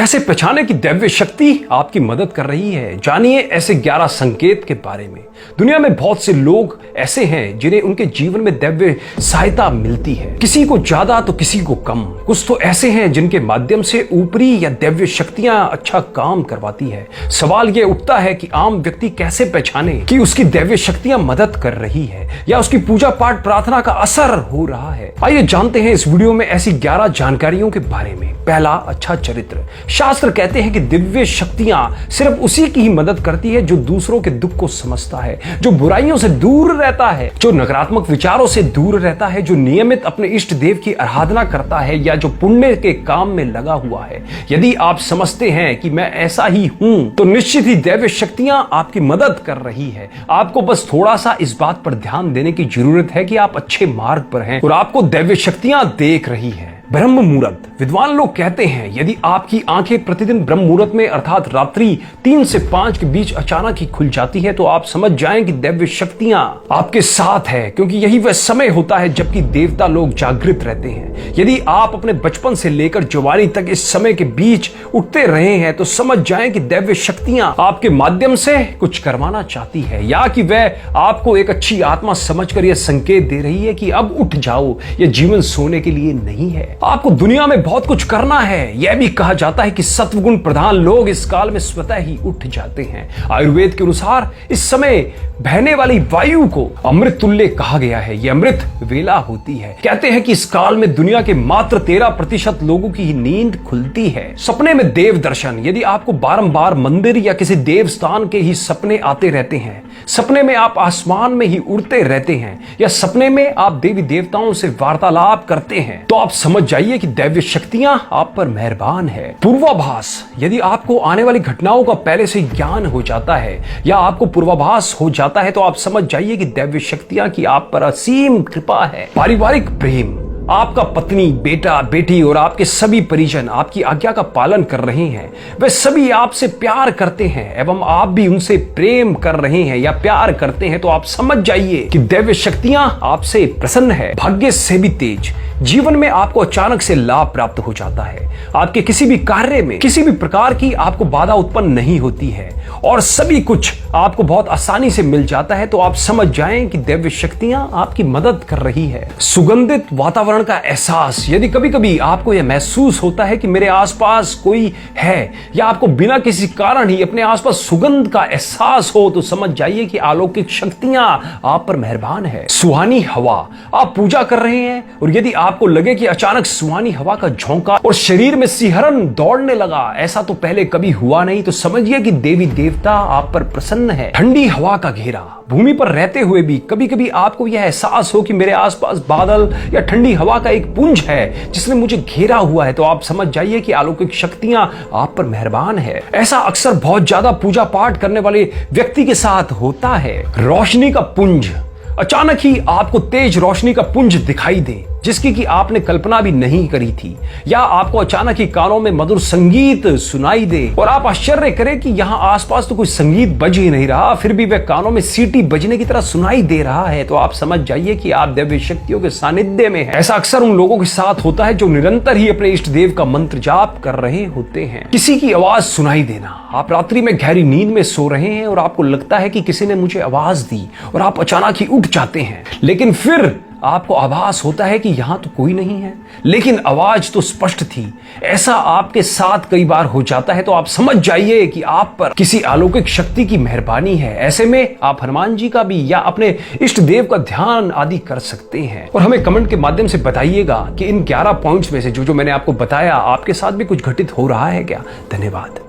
कैसे पहचाने कि दैवीय शक्ति आपकी मदद कर रही है? जानिए ऐसे 11 संकेत के बारे में। दुनिया में बहुत से लोग ऐसे हैं जिन्हें उनके जीवन में दैवीय सहायता मिलती है, किसी को ज्यादा तो किसी को कम। कुछ तो ऐसे हैं जिनके माध्यम से ऊपरी या दैवीय शक्तियां अच्छा काम करवाती है। सवाल यह उठता है कि आम व्यक्ति कैसे पहचाने कि उसकी दैवीय शक्तियां मदद कर रही है या उसकी पूजा पाठ प्रार्थना का असर हो रहा है। आइए जानते हैं इस वीडियो में ऐसी 11 जानकारियों के बारे में। पहला, अच्छा चरित्र। शास्त्र कहते हैं कि दिव्य शक्तियां सिर्फ उसी की ही मदद करती है जो दूसरों के दुख को समझता है, जो बुराइयों से दूर रहता है, जो नकारात्मक विचारों से दूर रहता है, जो नियमित अपने इष्ट देव की आराधना करता है या जो पुण्य के काम में लगा हुआ है। यदि आप समझते हैं कि मैं ऐसा ही हूं तो निश्चित ही दैवीय शक्तियां आपकी मदद कर रही है। आपको बस थोड़ा सा इस बात पर ध्यान देने की जरूरत है कि आप अच्छे मार्ग पर हैं और आपको दैवीय शक्तियां देख रही है। ब्रह्म मुहूर्त। विद्वान लोग कहते हैं यदि आपकी आंखें प्रतिदिन ब्रह्म मुहूर्त में अर्थात रात्रि 3 से 5 के बीच अचानक ही खुल जाती है तो आप समझ जाएं कि दैवीय शक्तियां आपके साथ है, क्योंकि यही वह समय होता है जबकि देवता लोग जागृत रहते हैं। यदि आप अपने बचपन से लेकर जवानी तक इस समय के बीच उठते रहे हैं तो समझ जाएं कि दैवीय शक्तियां आपके माध्यम से कुछ करवाना चाहती है या कि वह आपको एक अच्छी आत्मा समझकर यह संकेत दे रही है कि अब उठ जाओ, यह जीवन सोने के लिए नहीं है। आपको दुनिया में बहुत कुछ करना है। यह भी कहा जाता है कि सत्वगुण प्रधान लोग इस काल में स्वतः ही उठ जाते हैं। आयुर्वेद के अनुसार इस समय बहने वाली वायु को अमृत तुल्य कहा गया है। यह अमृत वेला होती है। कहते हैं कि इस काल में दुनिया के मात्र 13% लोगों की ही नींद खुलती है। सपने में देव दर्शन। यदि आपको बारंबार मंदिर या किसी देव स्थान के ही सपने आते रहते हैं, सपने में आप आसमान में ही उड़ते रहते हैं या सपने में आप देवी देवताओं से वार्तालाप करते हैं, तो आप समझ जाइए कि दैवीय शक्तियां आप पर मेहरबान है। पूर्वाभास। यदि आपको आने वाली घटनाओं का पहले से ज्ञान हो जाता है या आपको पूर्वाभास हो जाता है तो आप समझ जाइए कि दैवीय शक्तियां की आप पर असीम कृपा है। पारिवारिक प्रेम। आपका पत्नी, बेटा, बेटी और आपके सभी परिजन आपकी आज्ञा का पालन कर रहे हैं। वे सभी आपसे प्यार करते हैं एवं आप भी उनसे प्रेम कर रहे हैं या प्यार करते हैं तो आप समझ जाइए कि दैवीय शक्तियां आपसे प्रसन्न है। भाग्य से भी तेज। जीवन में आपको अचानक से लाभ प्राप्त हो जाता है। आपके किसी भी कार्य में किसी भी प्रकार की आपको बाधा उत्पन्न नहीं होती है और सभी कुछ आपको बहुत आसानी से मिल जाता है तो आप समझ जाएं कि दैवीय शक्तियां आपकी मदद कर रही है। सुगंधित वातावरण का एहसास। यदि कभी कभी आपको यह महसूस होता है कि मेरे आसपास कोई है या आपको बिना किसी कारण ही अपने आसपास सुगंध का एहसास हो तो समझ जाइए कि अलौकिक शक्तियां आप पर मेहरबान है। सुहानी हवा। आप पूजा कर रहे हैं और यदि आपको लगे कि अचानक सुहानी हवा का झोंका और शरीर में सिहरन दौड़ने लगा, ऐसा तो पहले कभी हुआ नहीं, तो समझिए कि देवी देवता आप पर प्रसन्न है। ठंडी हवा का घेरा। भूमि पर रहते हुए भी कभी कभी आपको यह एहसास हो कि मेरे आसपास बादल या ठंडी हवा का एक पुंज है जिसने मुझे घेरा हुआ है, तो आप समझ जाइए कि अलौकिक शक्तियां आप पर मेहरबान है। ऐसा अक्सर बहुत ज्यादा पूजा पाठ करने वाले व्यक्ति के साथ होता है। रोशनी का पुंज। अचानक ही आपको तेज रोशनी का पुंज दिखाई दे जिसकी कि आपने कल्पना भी नहीं करी थी, या आपको अचानक ही कानों में मधुर संगीत सुनाई दे और आप आश्चर्य करें कि यहाँ आसपास तो कोई संगीत बज ही नहीं रहा, फिर भी वह कानों में सीटी बजने की तरह सुनाई दे रहा है, तो आप समझ जाइए कि आप दैवीय शक्तियों के सानिध्य में हैं। ऐसा अक्सर उन लोगों के साथ होता है जो निरंतर ही अपने इष्ट देव का मंत्र जाप कर रहे होते हैं। किसी की आवाज सुनाई देना। आप रात्रि में गहरी नींद में सो रहे हैं और आपको लगता है कि किसी ने मुझे आवाज दी और आप अचानक ही उठ जाते हैं, लेकिन फिर आपको आभास होता है कि यहां तो कोई नहीं है, लेकिन आवाज तो स्पष्ट थी। ऐसा आपके साथ कई बार हो जाता है तो आप समझ जाइए कि आप पर किसी अलौकिक शक्ति की मेहरबानी है। ऐसे में आप हनुमान जी का भी या अपने इष्ट देव का ध्यान आदि कर सकते हैं और हमें कमेंट के माध्यम से बताइएगा कि इन 11 पॉइंट्स में से जो मैंने आपको बताया आपके साथ भी कुछ घटित हो रहा है क्या। धन्यवाद।